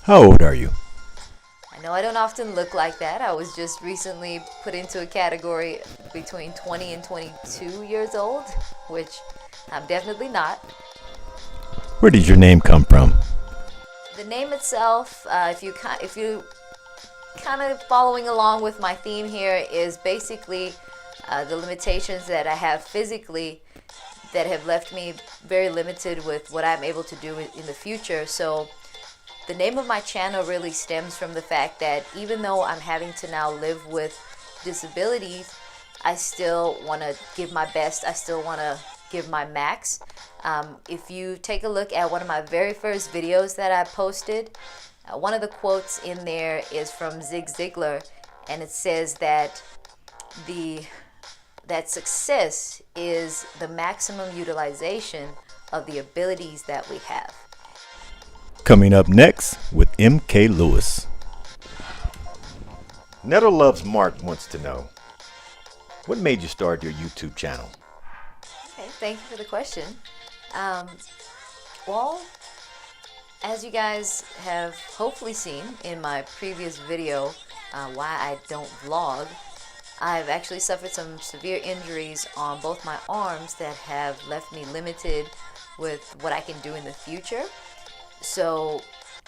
How old are you? I know I don't often look like that. I was just recently put into a category between 20 and 22 years old, which I'm definitely not. Where did your name come from? The name itself, if you kind of following along with my theme here, is basically the limitations that I have physically that have left me very limited with what I'm able to do in the future. So the name of my channel really stems from the fact that even though I'm having to now live with disabilities, I still want to give my best. I still want to give my max. If you take a look at one of my very first videos that I posted, one of the quotes in there is from Zig Ziglar, and it says that success is the maximum utilization of the abilities that we have. Coming up next with M.K. Lewis. Nettle Loves Mark wants to know, what made you start your YouTube channel? Okay, thank you for the question. Well, as you guys have hopefully seen in my previous video, why I don't vlog, I've actually suffered some severe injuries on both my arms that have left me limited with what I can do in the future. So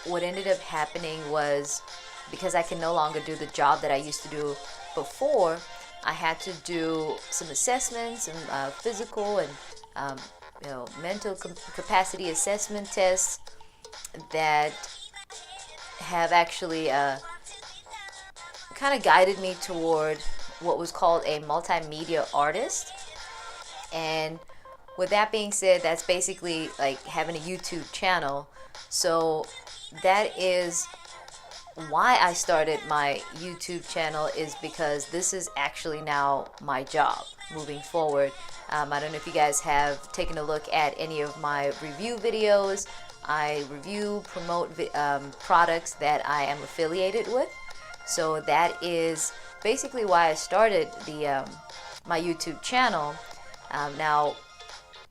what ended up happening was, because I can no longer do the job that I used to do before, I had to do some assessments and physical and mental capacity assessment tests that have actually kind of guided me toward what was called a multimedia artist. And with that being said, that's basically like having a YouTube channel. So that is why I started my YouTube channel, is because this is actually now my job moving forward. I don't know if you guys have taken a look at any of my review videos. I review, promote products that I am affiliated with. So that is basically why I started my YouTube channel. Now,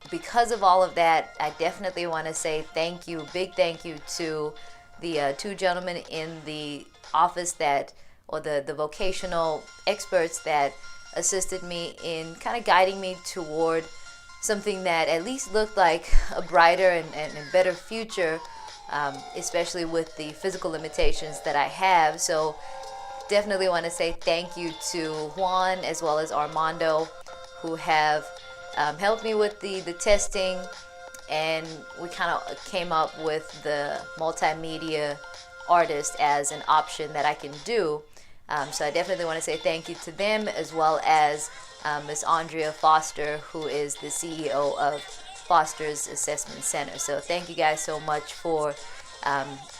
because of all of that, I definitely want to say thank you, big thank you to the two gentlemen in the office or the vocational experts that assisted me in kind of guiding me toward something that at least looked like a brighter and better future, especially with the physical limitations that I have. So definitely want to say thank you to Juan as well as Armondo, who have helped me with the testing, and we kind of came up with the multimedia artist as an option that I can do. So I definitely want to say thank you to them, as well as Miss Andrea Foster, who is the CEO of Foster's Assessment Center. So thank you guys so much for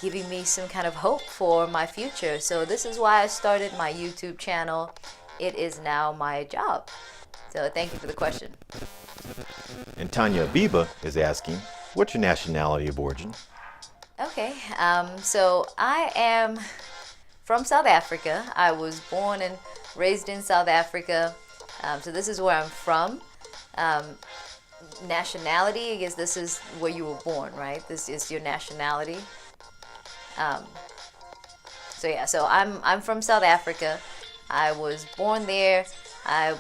giving me some kind of hope for my future. So this is why I started my YouTube channel. It is now my job. So thank you for the question. And Tanya Abiba is asking, what's your nationality of origin? Okay, so I am from South Africa. I was born and raised in South Africa. So this is where I'm from. Nationality, I guess this is where you were born, right? This is your nationality. So yeah, so I'm from South Africa. I was born there. I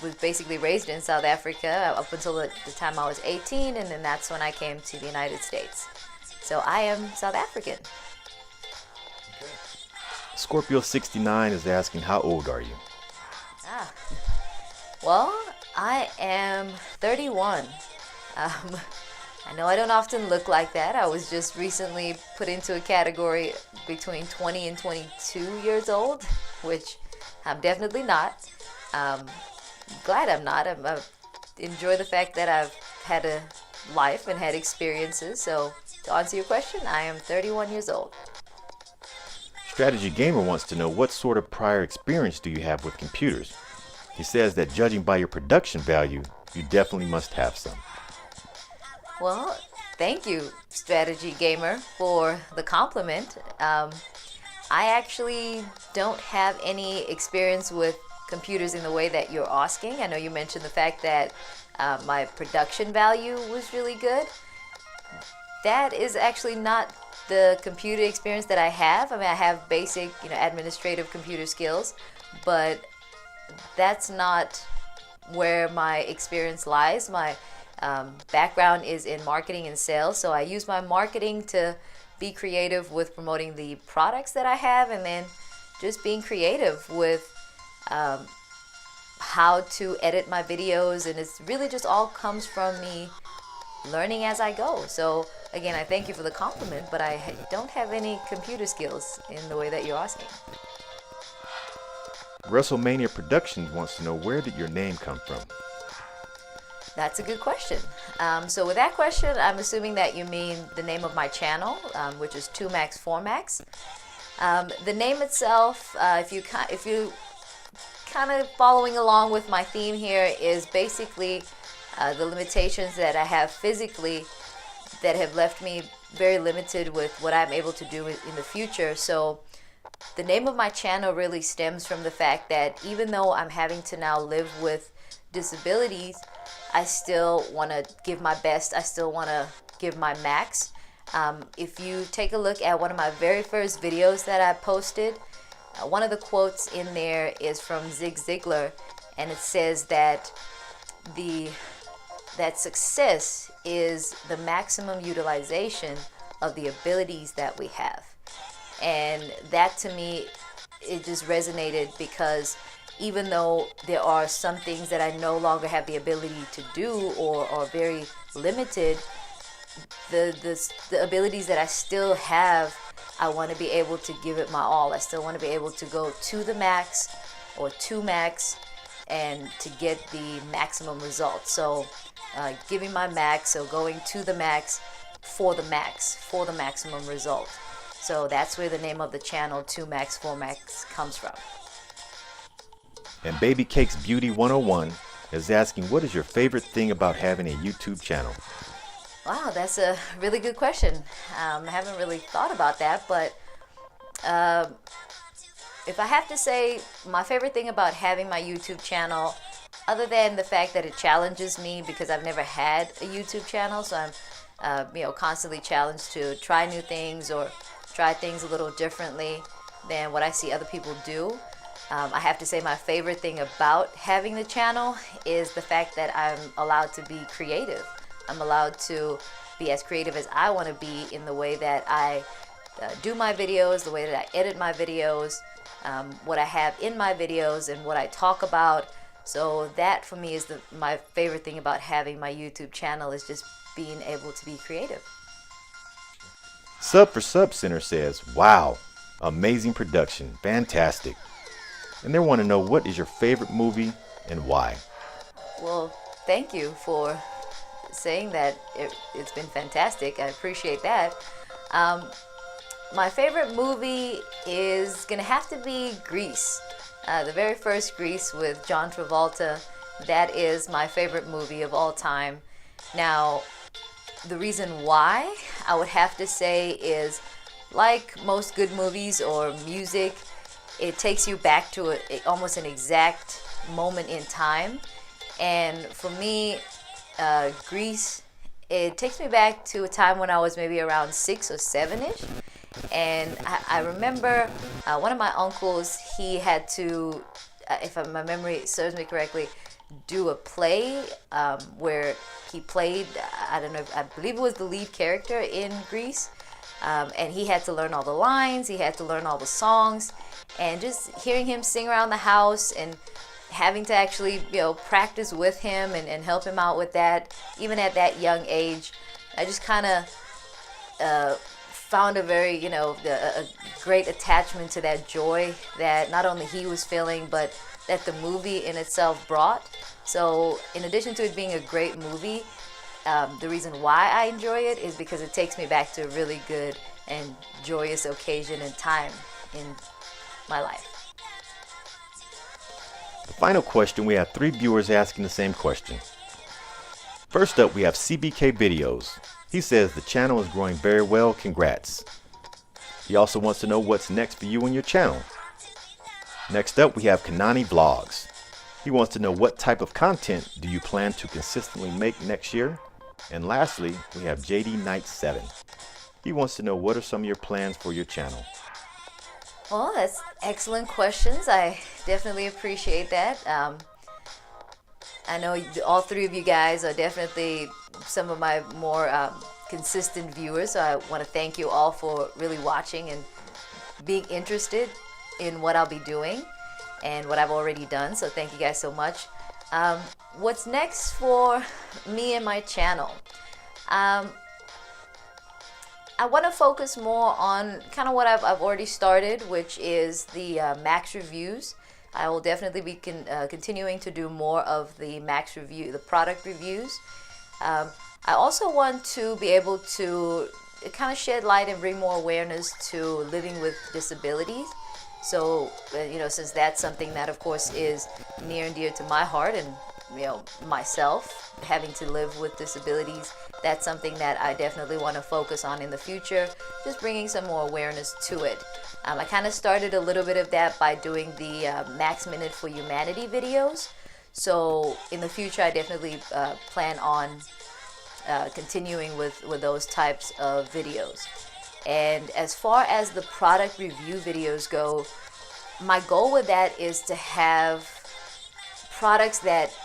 was basically raised in South Africa up until the time I was 18, and then that's when I came to the United States. So I am South African. Scorpio 69 is asking, how old are you? Well, I am 31. I know I don't often look like that. I was just recently put into a category between 20 and 22 years old, which I'm definitely not. Glad I'm not. I enjoy the fact that I've had a life and had experiences. So to answer your question, I am 31 years old. Strategy Gamer wants to know, what sort of prior experience do you have with computers? He says that judging by your production value, you definitely must have some. Well, thank you, Strategy Gamer, for the compliment. I actually don't have any experience with computers in the way that you're asking. I know you mentioned the fact that my production value was really good. That is actually not the computer experience that I have. I mean, I have basic, administrative computer skills, but that's not where my experience lies. My background is in marketing and sales, so I use my marketing to be creative with promoting the products that I have, and then just being creative with how to edit my videos. And it's really just all comes from me learning as I go. So again, I thank you for the compliment, but I don't have any computer skills in the way that you're asking. WrestleMania Productions wants to know, where did your name come from? That's a good question. So with that question, I'm assuming that you mean the name of my channel, which is 2Max 4Max. The name itself, if you kind of following along with my theme here, is basically the limitations that I have physically that have left me very limited with what I'm able to do in the future. So the name of my channel really stems from the fact that even though I'm having to now live with disabilities, I still want to give my best. I still want to give my max. If you take a look at one of my very first videos that I posted, one of the quotes in there is from Zig Ziglar, and it says that that success is the maximum utilization of the abilities that we have. And that, to me, it just resonated, because even though there are some things that I no longer have the ability to do or are very limited, the abilities that I still have, I want to be able to give it my all. I still want to be able to go to the max or to max and to get the maximum results. So giving my max, so going to the max, for the maximum result. So that's where the name of the channel 2Max 4Max comes from. And Baby Cakes Beauty 101 is asking, what is your favorite thing about having a YouTube channel? Wow, that's a really good question. I haven't really thought about that, but if I have to say my favorite thing about having my YouTube channel, other than the fact that it challenges me because I've never had a YouTube channel, so I'm constantly challenged to try new things or try things a little differently than what I see other people do. I have to say my favorite thing about having the channel is the fact that I'm allowed to be creative. I'm allowed to be as creative as I want to be in the way that I do my videos, the way that I edit my videos, what I have in my videos, and what I talk about. So that, for me, is my favorite thing about having my YouTube channel, is just being able to be creative. Sub for Sub Center says, wow, amazing production, fantastic. And they want to know, what is your favorite movie and why? Well, thank you for saying that. It's been fantastic. I appreciate that. My favorite movie is going to have to be Grease. The very first Grease with John Travolta. That is my favorite movie of all time. Now, the reason why, I would have to say, is like most good movies or music, it takes you back to almost an exact moment in time. And for me, Grease, it takes me back to a time when I was maybe around 6 or 7ish. And I remember one of my uncles, he had to, if my memory serves me correctly, do a play where he played, I believe it was the lead character in Grease. And he had to learn all the lines, he had to learn all the songs, and just hearing him sing around the house and having to actually, practice with him and help him out with that, even at that young age, I just kind of found a very, a great attachment to that joy that not only he was feeling, but that the movie in itself brought. So in addition to it being a great movie, the reason why I enjoy it is because it takes me back to a really good and joyous occasion and time in my life. The final question, we have 3 viewers asking the same question. First up, we have CBK Videos. He says the channel is growing very well, congrats. He also wants to know what's next for you and your channel. Next up, we have Kanani Vlogs. He wants to know, what type of content do you plan to consistently make next year? And lastly, we have JD Knight 7. He He wants to know, what are some of your plans for your channel? Well, that's excellent questions. I definitely appreciate that. I know all three of you guys are definitely some of my more consistent viewers, so I want to thank you all for really watching and being interested in what I'll be doing and what I've already done. So thank you guys so much. What's next for me and my channel? I want to focus more on kind of what I've already started, which is the Max reviews. I will definitely be continuing to do more of the Max review, the product reviews. I also want to be able to kind of shed light and bring more awareness to living with disabilities. So, since that's something that, of course, is near and dear to my heart, and myself having to live with disabilities, that's something that I definitely want to focus on in the future, just bringing some more awareness to it. I kind of started a little bit of that by doing the Max Minute for Humanity videos. So in the future, I definitely plan on continuing with those types of videos. And as far as the product review videos go, my goal with that is to have products that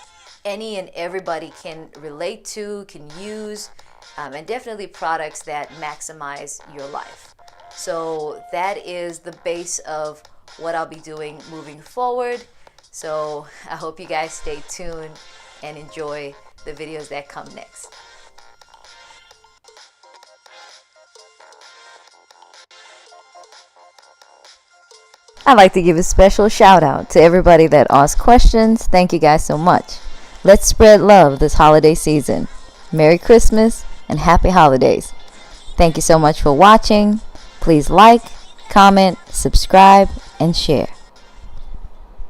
any and everybody can relate to, can use, and definitely products that maximize your life. So that is the base of what I'll be doing moving forward. So I hope you guys stay tuned and enjoy the videos that come next. I'd like to give a special shout out to everybody that asked questions. Thank you guys so much. Let's spread love this holiday season. Merry Christmas and Happy Holidays. Thank you so much for watching. Please like, comment, subscribe, and share.